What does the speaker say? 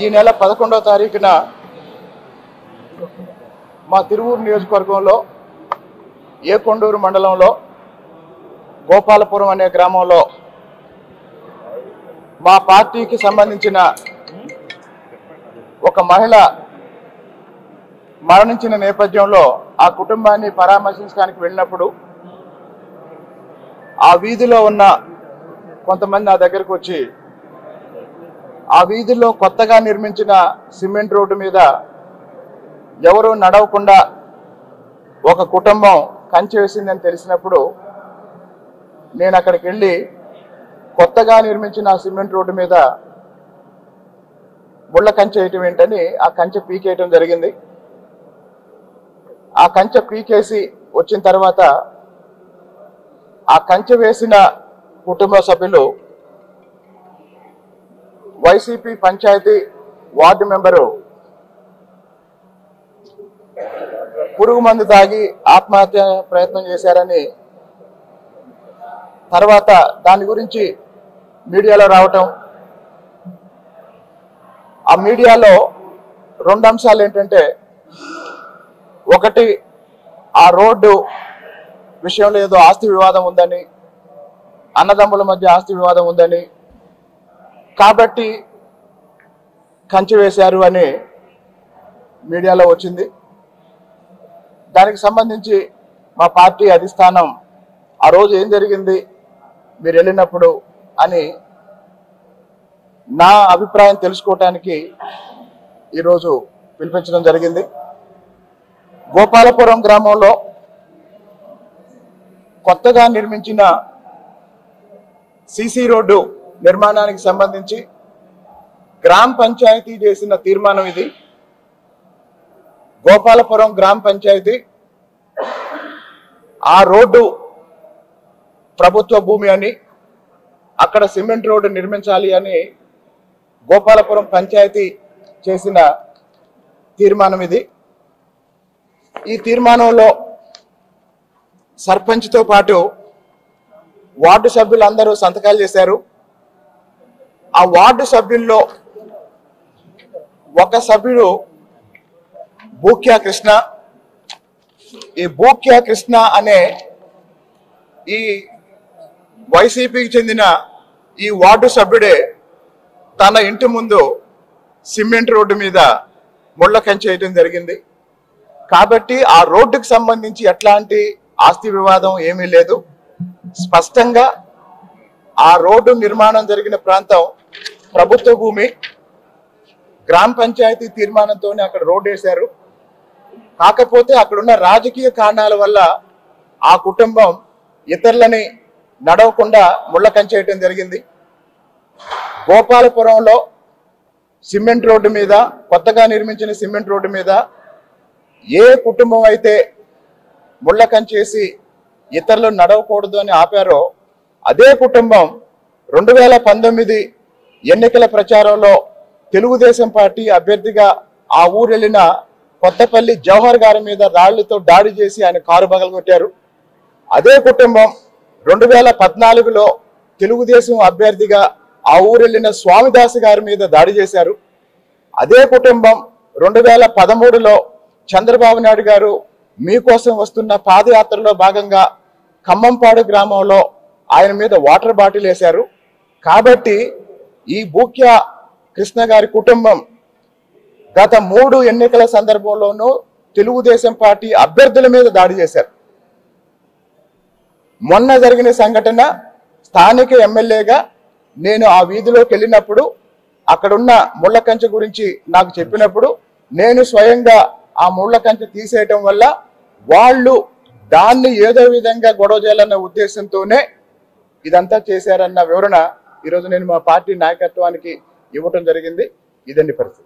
ఈ నెల 11వ తారీఖున మా తిరువూరు నియోజకవర్గంలో ఏకొండూరు మండలంలో గోపాలపురం అనే గ్రామంలో మా పార్టీకి సంబంధించిన ఒక మహిళ మరణించిన నేపథ్యంలో ఆ కుటుంబాన్ని పరామర్శించడానికి వెళ్ళినప్పుడు ఆ వీధిలో ఉన్న కొంతమంది నా దగ్గరకు వచ్చి ఆ వీధిలో కొత్తగా నిర్మించిన సిమెంట్ రోడ్డు మీద ఎవరూ నడవకుండా ఒక కుటుంబం కంచె వేసిందని తెలిసినప్పుడు నేను అక్కడికి వెళ్ళి కొత్తగా నిర్మించిన సిమెంట్ రోడ్డు మీద ముళ్ళ కంచె వేయటం ఏంటని ఆ కంచె పీకేయటం జరిగింది. ఆ కంచె పీకేసి వచ్చిన తర్వాత ఆ కంచె వేసిన కుటుంబ సభ్యులు వైసీపీ పంచాయతీ వార్డు మెంబరు పురుగు మందు తాగి ఆత్మహత్య ప్రయత్నం చేశారని తర్వాత దాని గురించి మీడియాలో రావటం, ఆ మీడియాలో రెండు అంశాలు ఏంటంటే, ఒకటి ఆ రోడ్డు విషయంలో ఏదో ఆస్తి వివాదం ఉందని, అన్నదమ్ముల మధ్య ఆస్తి వివాదం ఉందని కాబట్టి కంచె వేశారు అని మీడియాలో వచ్చింది. దానికి సంబంధించి మా పార్టీ అధిష్టానం ఆ రోజు ఏం జరిగింది మీరు వెళ్ళినప్పుడు అని నా అభిప్రాయం తెలుసుకోవటానికి ఈరోజు పిలిపించడం జరిగింది. గోపాలపురం గ్రామంలో కొత్తగా నిర్మించిన సిసి రోడ్డు నిర్మాణానికి సంబంధించి గ్రామ పంచాయతీ చేసిన తీర్మానం ఇది. గోపాలపురం గ్రామ పంచాయతీ ఆ రోడ్డు ప్రభుత్వ భూమి అని, అక్కడ సిమెంట్ రోడ్డు నిర్మించాలి అని గోపాలపురం పంచాయతీ చేసిన తీర్మానం ఇది. ఈ తీర్మానంలో సర్పంచ్తో పాటు వార్డు సభ్యులందరూ సంతకాలు చేశారు. ఆ వార్డు సభ్యుల్లో ఒక సభ్యుడు బూక్యా కృష్ణ. ఈ బూక్యా కృష్ణ అనే ఈ వైసీపీకి చెందిన ఈ వార్డు సభ్యుడే తన ఇంటి ముందు సిమెంట్ రోడ్డు మీద ముళ్ళ కంచె వేయడం జరిగింది. కాబట్టి ఆ రోడ్డుకు సంబంధించి ఎట్లాంటి ఆస్తి వివాదం ఏమీ లేదు. స్పష్టంగా ఆ రోడ్డు నిర్మాణం జరిగిన ప్రాంతం ప్రభుత్వ భూమి, గ్రామ పంచాయతీ తీర్మానంతోనే అక్కడ రోడ్డు వేశారు. కాకపోతే అక్కడున్న రాజకీయ కారణాల వల్ల ఆ కుటుంబం ఇతరులని నడవకుండా ముళ్ళ కంచె వేయటం జరిగింది. గోపాలపురంలో సిమెంట్ రోడ్డు మీద, కొత్తగా నిర్మించిన సిమెంట్ రోడ్డు మీద ఏ కుటుంబం అయితే ముళ్ళ కంచేసి ఇతరులు నడవకూడదు అని ఆపారో అదే కుటుంబం 2019 ఎన్నికల ప్రచారంలో తెలుగుదేశం పార్టీ అభ్యర్థిగా ఆ ఊరు వెళ్ళిన కొత్తపల్లి జవహర్ గారి మీద రాళ్లతో దాడి చేసి ఆయన కారు పగలగొట్టారు. అదే కుటుంబం 2014లో తెలుగుదేశం అభ్యర్థిగా ఆ ఊరు వెళ్ళిన స్వామిదాస్ గారి మీద దాడి చేశారు. అదే కుటుంబం 2013లో చంద్రబాబు నాయుడు గారు మీకోసం వస్తున్న పాదయాత్రలో భాగంగా ఖమ్మంపాడు గ్రామంలో ఆయన మీద వాటర్ బాటిల్ వేశారు. కాబట్టి ఈ బూక్యా కృష్ణ గారి కుటుంబం గత 3 ఎన్నికల సందర్భంలోనూ తెలుగుదేశం పార్టీ అభ్యర్థుల మీద దాడి చేశారు. మొన్న జరిగిన సంఘటన, స్థానిక ఎమ్మెల్యేగా నేను ఆ వీధిలోకి వెళ్ళినప్పుడు అక్కడున్న ముళ్ళ కంచె గురించి నాకు చెప్పినప్పుడు నేను స్వయంగా ఆ ముళ్ళ కంచె తీసేయటం వల్ల వాళ్ళు దాన్ని ఏదో విధంగా గొడవ చేయాలన్న ఉద్దేశంతోనే ఇదంతా చేశారన్న వివరణ ఈరోజు నేను మా పార్టీ నాయకత్వానికి ఇవ్వటం జరిగింది. ఇదండి పరిస్థితి.